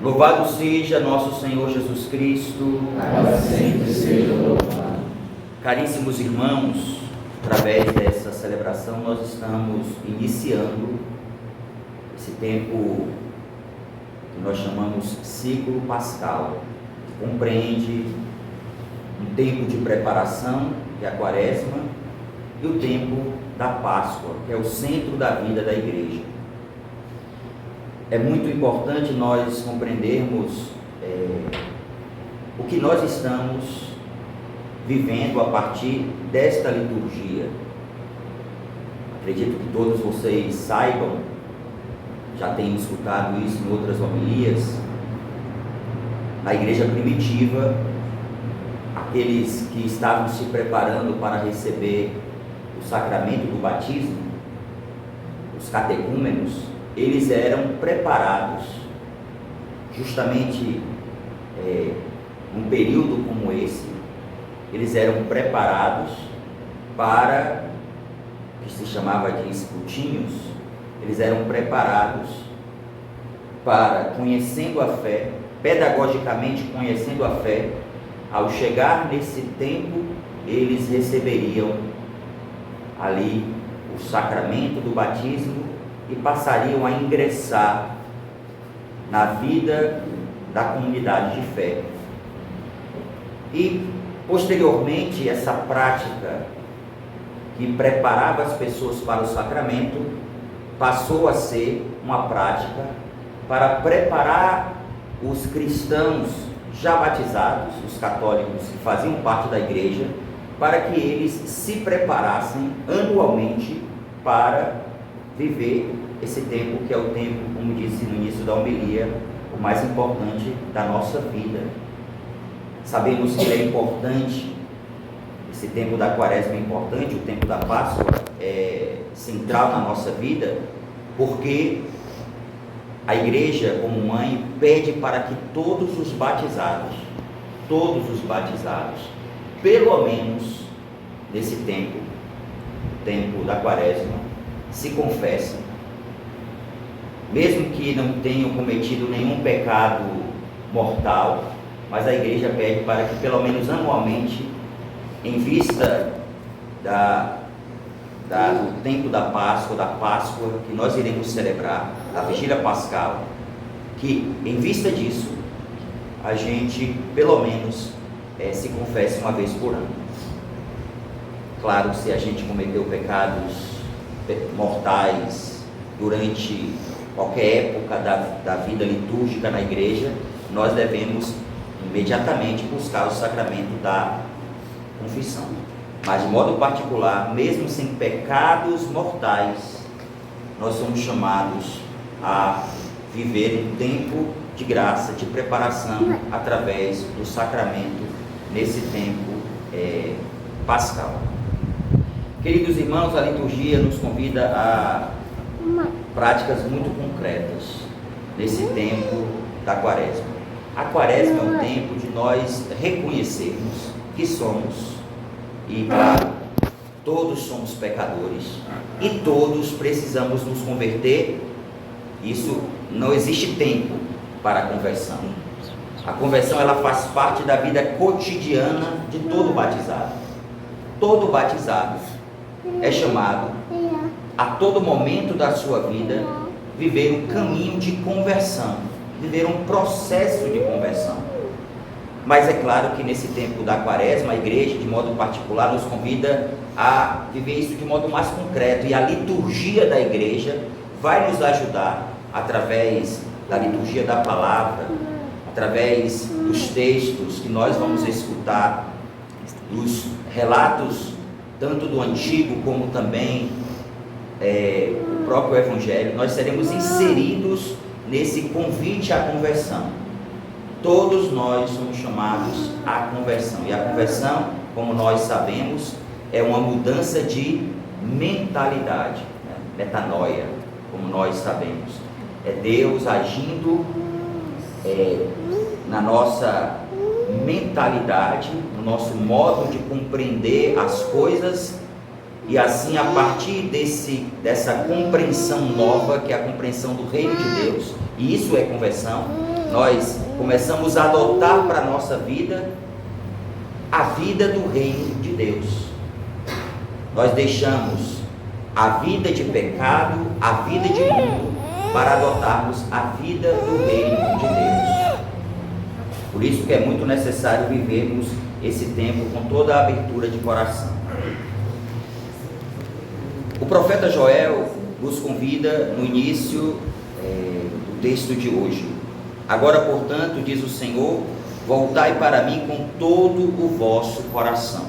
Louvado seja nosso Senhor Jesus Cristo. Para sempre seja louvado. Caríssimos irmãos, através dessa celebração nós estamos iniciando esse tempo que nós chamamos ciclo pascal, que compreende um tempo de preparação, que é a quaresma, e o tempo da Páscoa, que é o centro da vida da igreja. É muito importante nós compreendermos o que nós estamos vivendo a partir desta liturgia. Acredito que todos vocês saibam, já tenham escutado isso em outras homilias. Na igreja primitiva, aqueles que estavam se preparando para receber o sacramento do batismo, os catecúmenos, eles eram preparados justamente num período como esse. Eles eram preparados para, que se chamava de escrutínios, eles eram preparados para, conhecendo a fé, pedagogicamente conhecendo a fé, ao chegar nesse tempo, eles receberiam ali o sacramento do batismo e passariam a ingressar na vida da comunidade de fé. E posteriormente, essa prática que preparava as pessoas para o sacramento passou a ser uma prática para preparar os cristãos já batizados, os católicos que faziam parte da igreja, para que eles se preparassem anualmente para viver esse tempo, que é o tempo, como disse no início da homilia, o mais importante da nossa vida. Sabemos que é importante, esse tempo da quaresma é importante, o tempo da Páscoa é central na nossa vida, porque a igreja, como mãe, pede para que todos os batizados, pelo menos nesse tempo, o tempo da quaresma, se confessem, mesmo que não tenham cometido nenhum pecado mortal, mas a igreja pede para que pelo menos anualmente, em vista do tempo da Páscoa que nós iremos celebrar, da vigília pascal, que em vista disso, a gente pelo menos se confesse uma vez por ano. Claro, se a gente cometeu pecados mortais durante qualquer época da vida litúrgica na igreja, nós devemos imediatamente buscar o sacramento da confissão. Mas de modo particular, mesmo sem pecados mortais, nós somos chamados a viver um tempo de graça, de preparação através do sacramento nesse tempo pascal. Queridos irmãos, a liturgia nos convida a práticas muito concretas nesse tempo da quaresma. A quaresma é um tempo de nós reconhecermos que somos, e claro, todos somos pecadores e todos precisamos nos converter. Isso, não existe tempo para a conversão. A conversão, ela faz parte da vida cotidiana de todo batizado. Todo batizado é chamado a todo momento da sua vida viver um caminho de conversão, viver um processo de conversão. Mas é claro que nesse tempo da quaresma, a igreja, de modo particular, nos convida a viver isso de modo mais concreto, e a liturgia da igreja vai nos ajudar, através da liturgia da palavra, através dos textos que nós vamos escutar, dos relatos, tanto do Antigo como também o próprio Evangelho. Nós seremos inseridos nesse convite à conversão. Todos nós somos chamados à conversão, e a conversão, como nós sabemos, é uma mudança de mentalidade, né? Metanoia, como nós sabemos. É Deus agindo na nossa mentalidade, no nosso modo de compreender as coisas, e assim, a partir dessa compreensão nova, que é a compreensão do reino de Deus, e isso é conversão, nós começamos a adotar para a nossa vida a vida do reino de Deus. Nós deixamos a vida de pecado, a vida de mundo, para adotarmos a vida do reino de Deus. Por isso que é muito necessário vivermos esse tempo com toda a abertura de coração. O profeta Joel nos convida no início do texto de hoje. Agora, portanto, diz o Senhor, voltai para mim com todo o vosso coração.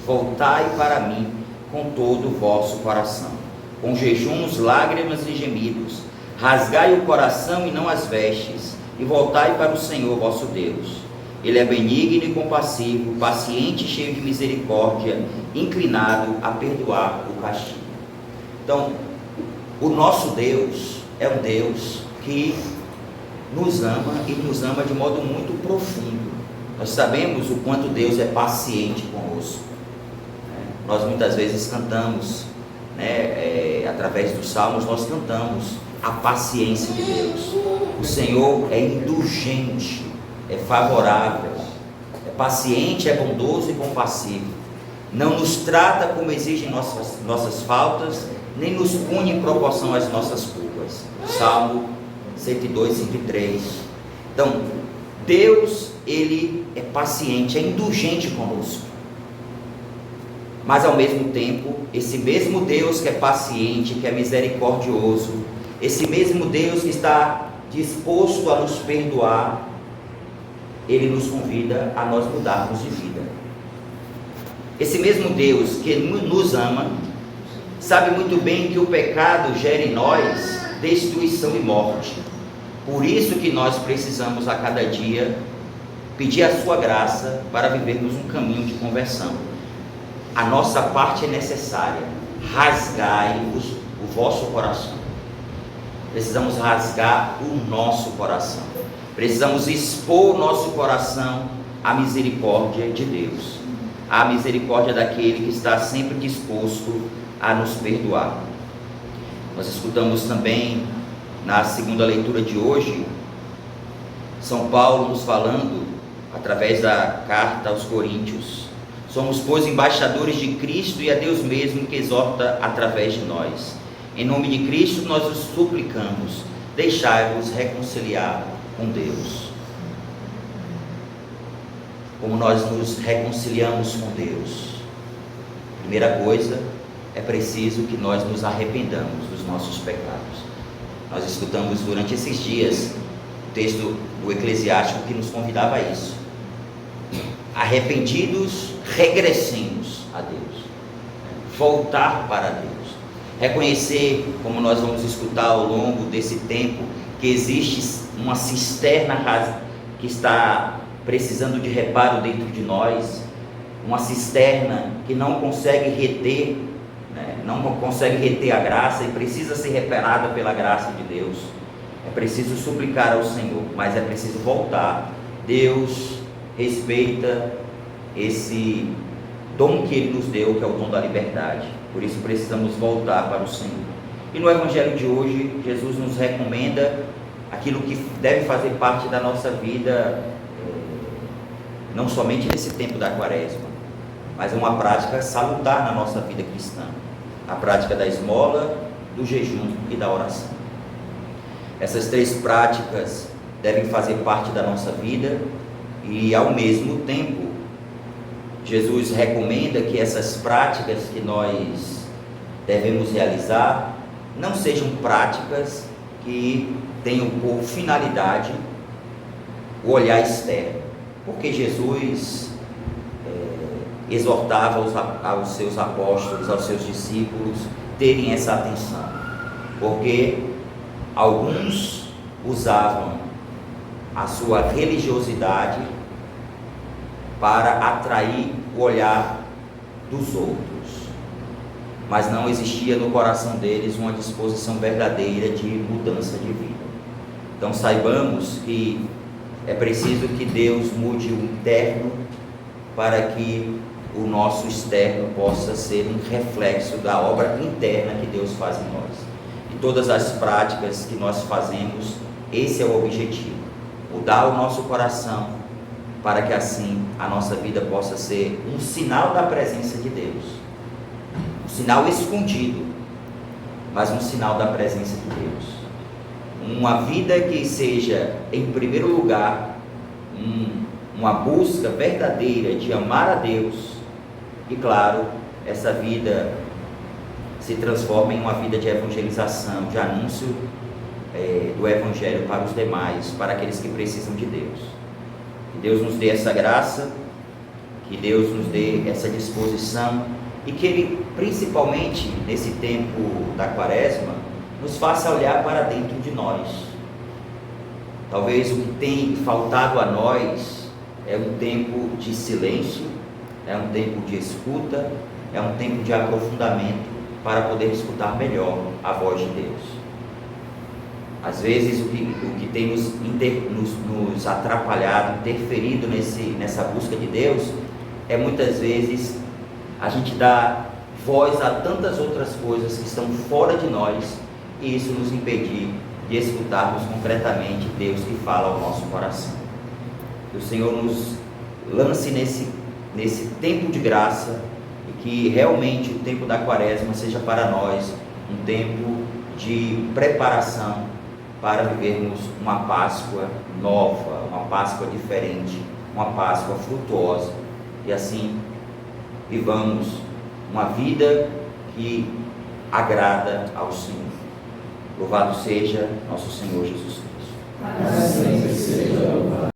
Voltai para mim com todo o vosso coração. Com jejuns, lágrimas e gemidos. Rasgai o coração e não as vestes. E voltai para o Senhor vosso Deus. Ele é benigno e compassivo, paciente e cheio de misericórdia, inclinado a perdoar o castigo. Então, o nosso Deus é um Deus que nos ama e nos ama de modo muito profundo. Nós sabemos o quanto Deus é paciente conosco. Nós muitas vezes cantamos, através dos salmos, nós cantamos a paciência de Deus. O Senhor é indulgente, é favorável, é paciente, é bondoso e compassivo. Não nos trata como exigem nossas faltas, nem nos pune em proporção às nossas culpas. Salmo 102, 103. Então, Deus, Ele é paciente, é indulgente conosco. Mas ao mesmo tempo, esse mesmo Deus que é paciente, que é misericordioso, esse mesmo Deus que está disposto a nos perdoar, Ele nos convida a nós mudarmos de vida. Esse mesmo Deus que nos ama, sabe muito bem que o pecado gera em nós destruição e morte. Por isso que nós precisamos a cada dia pedir a sua graça para vivermos um caminho de conversão. A nossa parte é necessária. Rasgai o vosso coração. Precisamos rasgar o nosso coração. Precisamos expor o nosso coração à misericórdia de Deus, à misericórdia daquele que está sempre disposto a nos perdoar. Nós escutamos também na segunda leitura de hoje, São Paulo nos falando, através da carta aos Coríntios, somos, pois, embaixadores de Cristo e a Deus mesmo que exorta através de nós. Em nome de Cristo nós os suplicamos, deixai-vos reconciliar com Deus. Como nós nos reconciliamos com Deus? Primeira coisa, é preciso que nós nos arrependamos dos nossos pecados. Nós escutamos durante esses dias o texto do Eclesiástico que nos convidava a isso. Arrependidos, regressemos a Deus. Voltar para Deus. Reconhecer, como nós vamos escutar ao longo desse tempo, que existe uma cisterna que está precisando de reparo dentro de nós, uma cisterna que não consegue reter, não consegue reter a graça e precisa ser reparada pela graça de Deus. É preciso suplicar ao Senhor, mas é preciso voltar. Deus respeita esse dom que Ele nos deu, que é o dom da liberdade. Por isso precisamos voltar para o Senhor. E no Evangelho de hoje, Jesus nos recomenda aquilo que deve fazer parte da nossa vida, não somente nesse tempo da Quaresma, mas é uma prática salutar na nossa vida cristã. A prática da esmola, do jejum e da oração. Essas três práticas devem fazer parte da nossa vida e, ao mesmo tempo, Jesus recomenda que essas práticas que nós devemos realizar não sejam práticas que tenham por finalidade o olhar externo, porque Jesus exortava aos seus apóstolos, aos seus discípulos, terem essa atenção, porque alguns usavam a sua religiosidade para atrair o olhar dos outros, mas não existia no coração deles uma disposição verdadeira de mudança de vida. Então saibamos que é preciso que Deus mude o interno para que o nosso externo possa ser um reflexo da obra interna que Deus faz em nós. E todas as práticas que nós fazemos, esse é o objetivo. mudar o nosso coração, para que assim a nossa vida possa ser um sinal da presença de Deus. Um sinal escondido, mas um sinal da presença de Deus. Uma vida que seja, em primeiro lugar, uma busca verdadeira de amar a Deus. E claro, essa vida se transforma em uma vida de evangelização, de anúncio do Evangelho para os demais, para aqueles que precisam de Deus. Que Deus nos dê essa graça, que Deus nos dê essa disposição, e que Ele, principalmente nesse tempo da Quaresma, nos faça olhar para dentro de nós. Talvez o que tem faltado a nós é um tempo de silêncio, é um tempo de escuta, é um tempo de aprofundamento, para poder escutar melhor a voz de Deus. Às vezes o que tem nos atrapalhado, interferido nessa busca de Deus, é muitas vezes a gente dá voz a tantas outras coisas que estão fora de nós, e isso nos impedir de escutarmos concretamente Deus que fala ao nosso coração. Que o Senhor nos lance nesse tempo de graça, e que realmente o tempo da Quaresma seja para nós um tempo de preparação para vivermos uma Páscoa nova, uma Páscoa diferente, uma Páscoa frutuosa, e assim vivamos uma vida que agrada ao Senhor. Louvado seja nosso Senhor Jesus Cristo. Para sempre seja louvado.